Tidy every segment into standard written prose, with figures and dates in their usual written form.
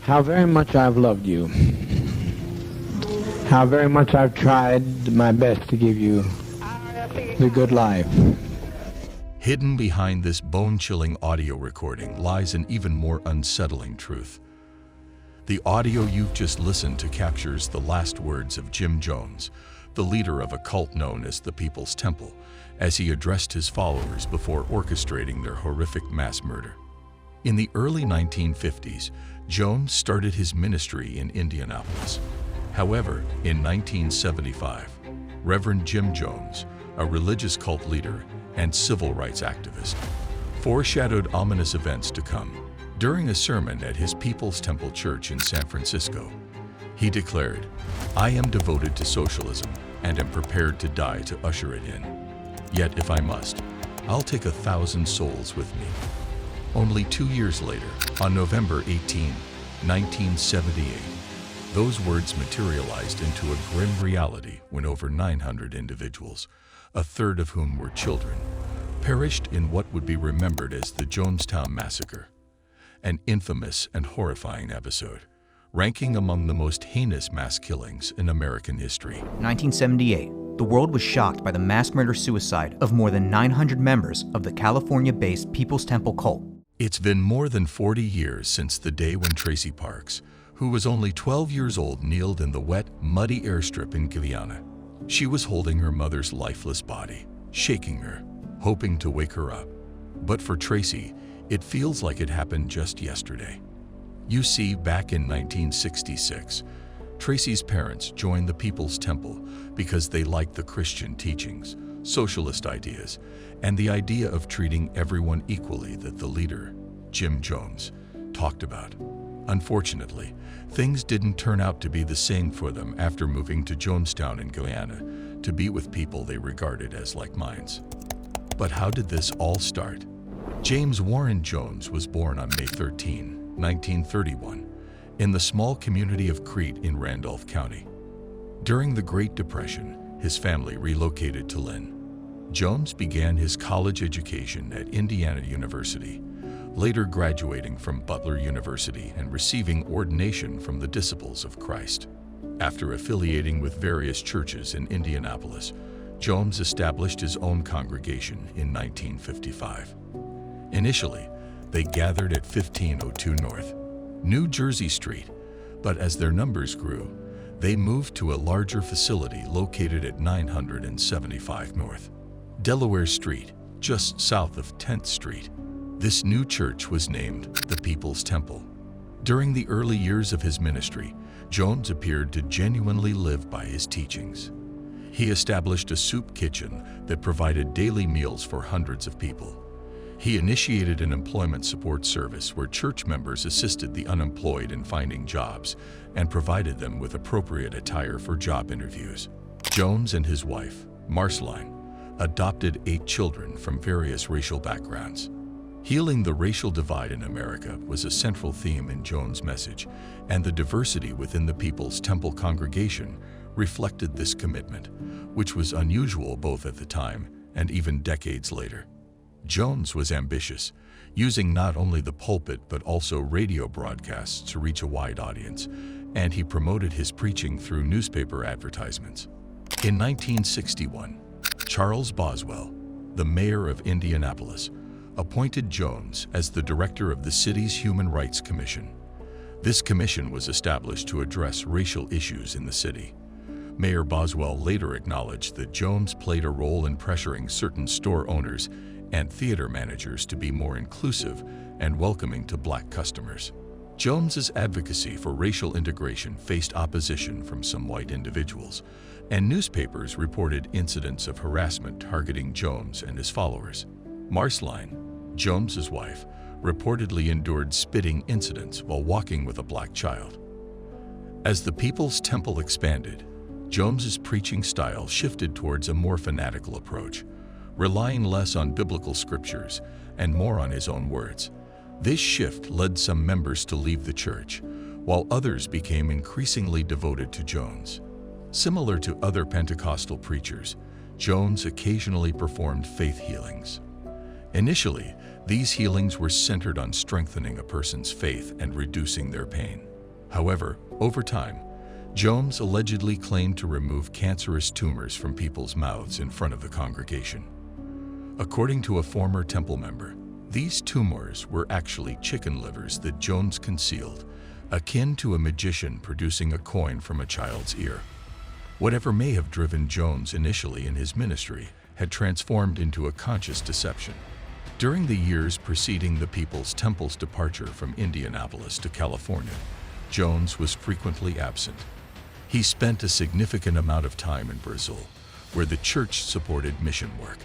How very much I've loved you. How very much I've tried my best to give you the good life. Hidden behind this bone-chilling audio recording lies an even more unsettling truth. The audio you've just listened to captures the last words of Jim Jones, the leader of a cult known as the People's Temple, as he addressed his followers before orchestrating their horrific mass murder. In the early 1950s, Jones started his ministry in Indianapolis. However, in 1975, Reverend Jim Jones, a religious cult leader and civil rights activist, foreshadowed ominous events to come. During a sermon at his People's Temple Church in San Francisco, he declared, "I am devoted to socialism and am prepared to die to usher it in. Yet if I must, I'll take 1,000 souls with me." Only 2 years later, on November 18, 1978, those words materialized into a grim reality when over 900 individuals, a third of whom were children, perished in what would be remembered as the Jonestown Massacre, an infamous and horrifying episode, ranking among the most heinous mass killings in American history. 1978. The world was shocked by the mass murder-suicide of more than 900 members of the California-based People's Temple cult. It's been more than 40 years since the day when Tracy Parks, who was only 12 years old, kneeled in the wet, muddy airstrip in Guyana. She was holding her mother's lifeless body, shaking her, hoping to wake her up. But for Tracy, it feels like it happened just yesterday. You see, back in 1966, Tracy's parents joined the People's Temple because they liked the Christian teachings, socialist ideas, and the idea of treating everyone equally that the leader, Jim Jones, talked about. Unfortunately, things didn't turn out to be the same for them after moving to Jonestown in Guyana to be with people they regarded as like minds. But how did this all start? James Warren Jones was born on May 13, 1931, in the small community of Crete in Randolph County. During the Great Depression, his family relocated to Lynn. Jones began his college education at Indiana University, later graduating from Butler University and receiving ordination from the Disciples of Christ. After affiliating with various churches in Indianapolis, Jones established his own congregation in 1955. Initially, they gathered at 1502 North, New Jersey Street, but as their numbers grew, they moved to a larger facility located at 975 North, Delaware Street, just south of 10th Street. This new church was named the People's Temple. During the early years of his ministry, Jones appeared to genuinely live by his teachings. He established a soup kitchen that provided daily meals for hundreds of people. He initiated an employment support service where church members assisted the unemployed in finding jobs and provided them with appropriate attire for job interviews. Jones and his wife, Marceline, adopted 8 children from various racial backgrounds. Healing the racial divide in America was a central theme in Jones' message, and the diversity within the People's Temple congregation reflected this commitment, which was unusual both at the time and even decades later. Jones was ambitious, using not only the pulpit but also radio broadcasts to reach a wide audience, and he promoted his preaching through newspaper advertisements. In 1961, Charles Boswell, the mayor of Indianapolis, appointed Jones as the director of the city's Human Rights Commission. This commission was established to address racial issues in the city. Mayor Boswell later acknowledged that Jones played a role in pressuring certain store owners and theater managers to be more inclusive and welcoming to black customers. Jones's advocacy for racial integration faced opposition from some white individuals, and newspapers reported incidents of harassment targeting Jones and his followers. Marceline, Jones's wife, reportedly endured spitting incidents while walking with a black child. As the People's Temple expanded, Jones's preaching style shifted towards a more fanatical approach, relying less on biblical scriptures and more on his own words. This shift led some members to leave the church, while others became increasingly devoted to Jones. Similar to other Pentecostal preachers, Jones occasionally performed faith healings. Initially, these healings were centered on strengthening a person's faith and reducing their pain. However, over time, Jones allegedly claimed to remove cancerous tumors from people's mouths in front of the congregation. According to a former temple member, these tumors were actually chicken livers that Jones concealed, akin to a magician producing a coin from a child's ear. Whatever may have driven Jones initially in his ministry had transformed into a conscious deception. During the years preceding the People's Temple's departure from Indianapolis to California, Jones was frequently absent. He spent a significant amount of time in Brazil, where the church supported mission work.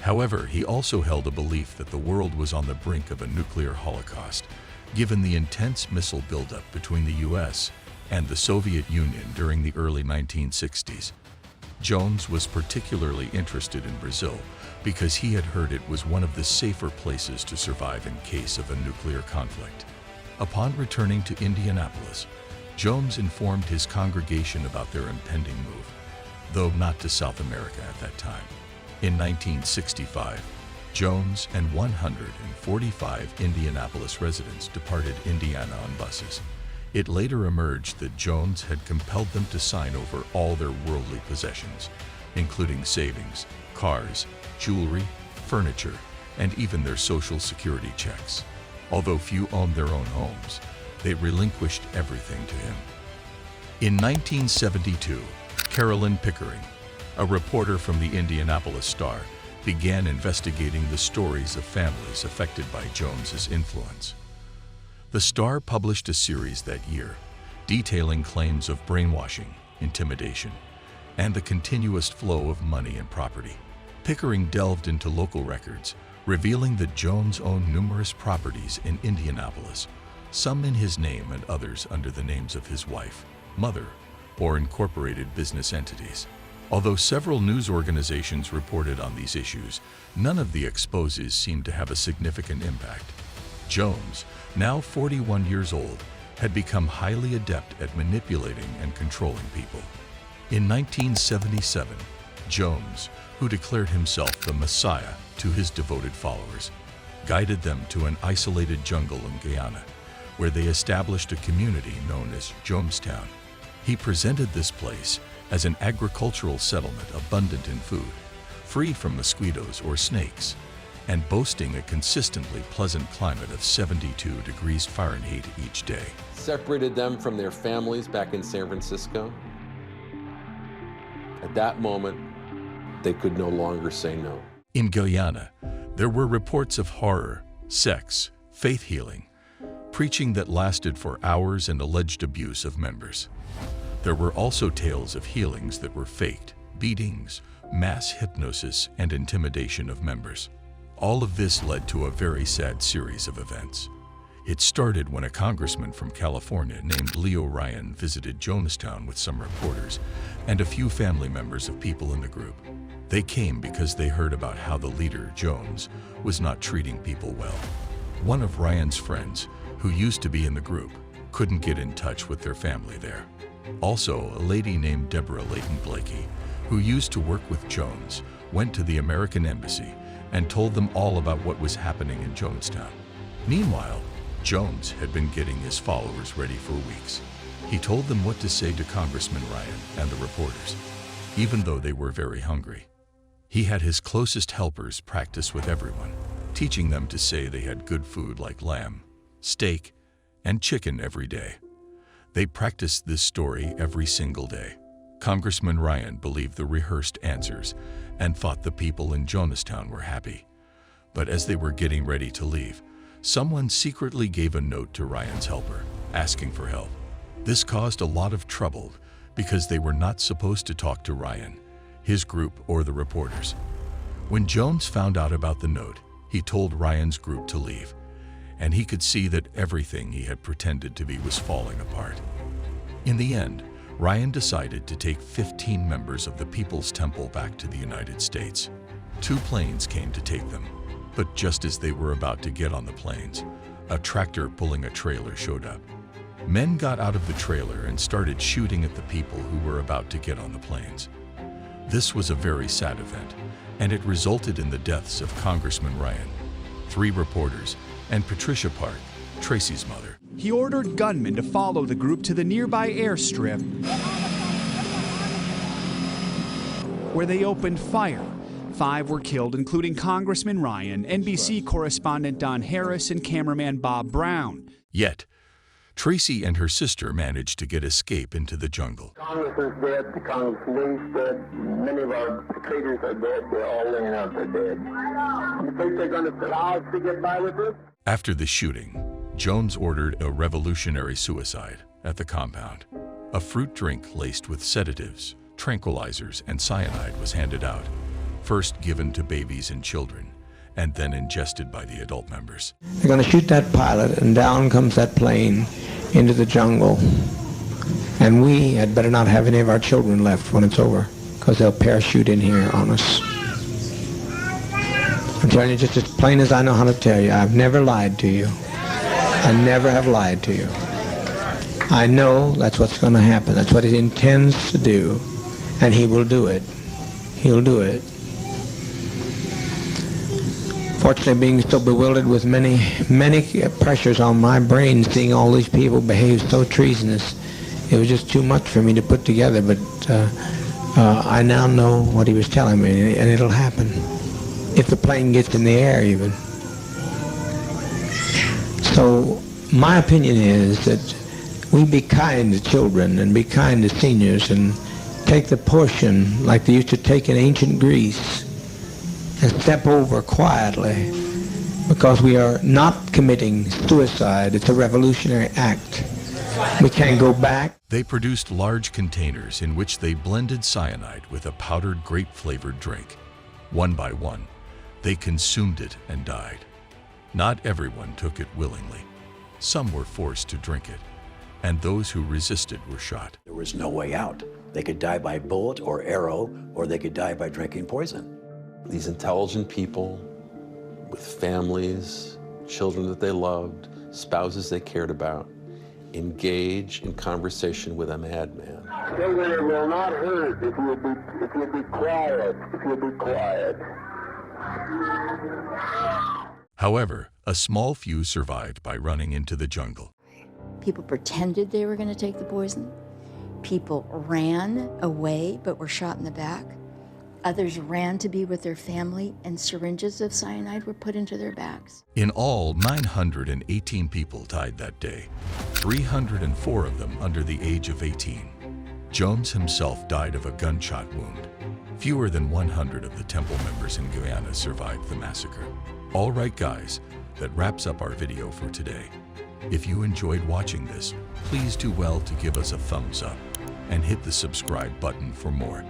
However, he also held a belief that the world was on the brink of a nuclear holocaust, given the intense missile buildup between the U.S. and the Soviet Union during the early 1960s. Jones was particularly interested in Brazil because he had heard it was one of the safer places to survive in case of a nuclear conflict. Upon returning to Indianapolis, Jones informed his congregation about their impending move, though not to South America at that time. In 1965, Jones and 145 Indianapolis residents departed Indiana on buses. It later emerged that Jones had compelled them to sign over all their worldly possessions, including savings, cars, jewelry, furniture, and even their Social Security checks. Although few owned their own homes, they relinquished everything to him. In 1972, Carolyn Pickering, a reporter from the Indianapolis Star, began investigating the stories of families affected by Jones's influence. The Star published a series that year, detailing claims of brainwashing, intimidation, and the continuous flow of money and property. Pickering delved into local records, revealing that Jones owned numerous properties in Indianapolis, some in his name and others under the names of his wife, mother, or incorporated business entities. Although several news organizations reported on these issues, none of the exposes seemed to have a significant impact. Jones, now 41 years old, had become highly adept at manipulating and controlling people. In 1977, Jones, who declared himself the Messiah to his devoted followers, guided them to an isolated jungle in Guyana, where they established a community known as Jonestown. He presented this place as an agricultural settlement abundant in food, free from mosquitoes or snakes, and boasting a consistently pleasant climate of 72 degrees Fahrenheit each day. Separated them from their families back in San Francisco. At that moment, they could no longer say no. In Guyana, there were reports of horror, sex, faith healing, preaching that lasted for hours, and alleged abuse of members. There were also tales of healings that were faked, beatings, mass hypnosis, and intimidation of members. All of this led to a very sad series of events. It started when a congressman from California named Leo Ryan visited Jonestown with some reporters and a few family members of people in the group. They came because they heard about how the leader, Jones, was not treating people well. One of Ryan's friends, who used to be in the group, couldn't get in touch with their family there. Also, a lady named Deborah Layton Blakey, who used to work with Jones, went to the American embassy and told them all about what was happening in Jonestown. Meanwhile, Jones had been getting his followers ready for weeks. He told them what to say to Congressman Ryan and the reporters, even though they were very hungry. He had his closest helpers practice with everyone, teaching them to say they had good food like lamb, steak, and chicken every day. They practiced this story every single day. Congressman Ryan believed the rehearsed answers and thought the people in Jonestown were happy. But as they were getting ready to leave, someone secretly gave a note to Ryan's helper, asking for help. This caused a lot of trouble because they were not supposed to talk to Ryan, his group, or the reporters. When Jones found out about the note, he told Ryan's group to leave, and he could see that everything he had pretended to be was falling apart. In the end, Ryan decided to take 15 members of the People's Temple back to the United States. 2 planes came to take them, but just as they were about to get on the planes, a tractor pulling a trailer showed up. Men got out of the trailer and started shooting at the people who were about to get on the planes. This was a very sad event, and it resulted in the deaths of Congressman Ryan, 3 reporters, and Patricia Park, Tracy's mother. he ordered gunmen to follow the group to the nearby airstrip, where they opened fire. 5 were killed, including Congressman Ryan, NBC correspondent Don Harris, and cameraman Bob Brown. Yet, Tracy and her sister managed to get escape into the jungle. Congress is dead, the Congress police dead, many of our traitors are dead, they're all laying out, they're dead. You think they're going to allow us to get by with this? After the shooting, Jones ordered a revolutionary suicide at the compound. A fruit drink laced with sedatives, tranquilizers, and cyanide was handed out, first given to babies and children, and then ingested by the adult members. They're going to shoot that pilot, and down comes that plane into the jungle. And we had better not have any of our children left when it's over, because they'll parachute in here on us. I'm telling you just as plain as I know how to tell you. I've never lied to you. I never have lied to you. I know that's what's going to happen. That's what he intends to do, and he will do it. He'll do it. Fortunately, being so bewildered with many pressures on my brain, seeing all these people behave so treasonous, it was just too much for me to put together. But I now know what he was telling me, and it'll happen. If the plane gets in the air, even. So my opinion is that we be kind to children and be kind to seniors and take the portion like they used to take in ancient Greece and step over quietly, because we are not committing suicide. It's a revolutionary act. We can't go back. They produced large containers in which they blended cyanide with a powdered grape-flavored drink. One by one, they consumed it and died. Not everyone took it willingly. Some were forced to drink it, and those who resisted were shot. There was no way out. They could die by bullet or arrow, or they could die by drinking poison. These intelligent people with families, children that they loved, spouses they cared about, engage in conversation with a madman. Children, it will not hurt if you'll be quiet, if you'll be quiet. However, a small few survived by running into the jungle. People pretended they were going to take the poison. People ran away but were shot in the back. Others ran to be with their family, and syringes of cyanide were put into their backs. In all, 918 people died that day, 304 of them under the age of 18. Jones himself died of a gunshot wound. Fewer than 100 of the temple members in Guyana survived the massacre. All right, guys, that wraps up our video for today. If you enjoyed watching this, please do well to give us a thumbs up and hit the subscribe button for more.